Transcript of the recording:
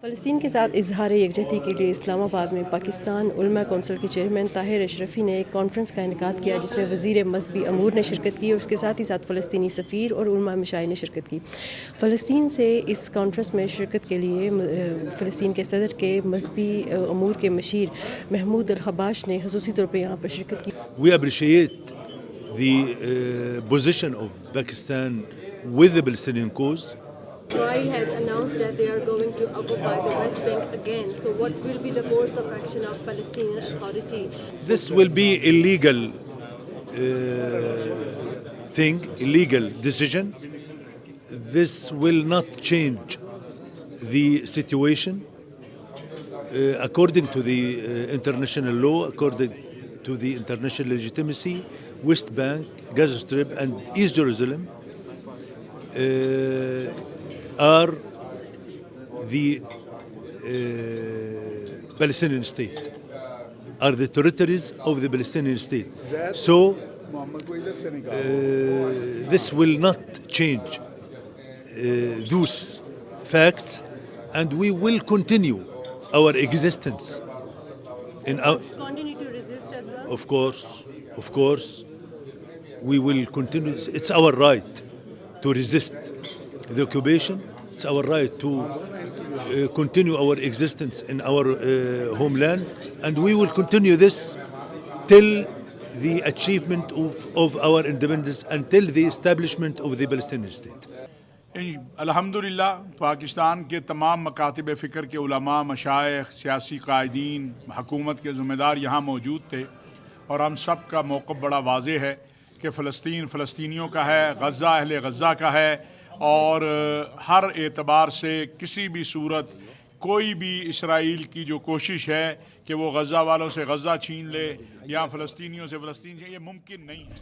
फ़लस्तीन के साथ इजहार यकजहती के लिए इस्लामाबाद में पाकिस्तान उलमा कौंसिल के चेयरमैन ताहिर अशरफी ने एक कॉन्फ्रेंस का इनेकाद किया, जिसमें वज़ीर मज़हबी अमूर ने शिरकत की और उसके साथ ही साथ फ़लस्तीनी सफ़ीर और उलमा मशाई ने शिरकत की। फ़लस्तीन से इस कॉन्फ्रेंस में शिरकत के लिए फ़लस्तीन के सदर के मज़हबी अमूर के मशीर महमूद अल-हबाश ने ख़ुसूसी तौर पर यहाँ पर शिरकत की। We appreciate the position of Pakistan with the Palestinian cause. Israel has announced that they are going to occupy the West Bank again. So what will be the course of action of Palestinian Authority? This will be illegal illegal decision. This will not change the situation. According to the international law, according to the international legitimacy, West Bank, Gaza Strip, and East Jerusalem are the Palestinian state, are the territories of the Palestinian state. So this will not change those facts, and we will continue our existence in our. Continue to resist as well. Of course, we will continue. It's our right to resist the occupation. It's our right to continue our existence in our homeland, and we will continue this till the achievement of our independence, until the establishment of the Palestinian state. अल्हम्दुलिल्लाह पाकिस्तान के तमाम मकातिब फ़िक्र के उलमा, मशाइख, सियासी कायदीन, हुकूमत के ज़िम्मेदार यहाँ मौजूद थे और हम सब का मौक़िफ़ बड़ा वाज़ेह है कि फ़लस्तीन फ़लस्तीनियों का है, गज़ा अहले गज़ा का है और हर एतबार से किसी भी सूरत कोई भी इसराइल की जो कोशिश है कि वो गज़ा वालों से गज़ा छीन ले या फ़लस्तीनियों से फ़लस्तीन, ये मुमकिन नहीं है।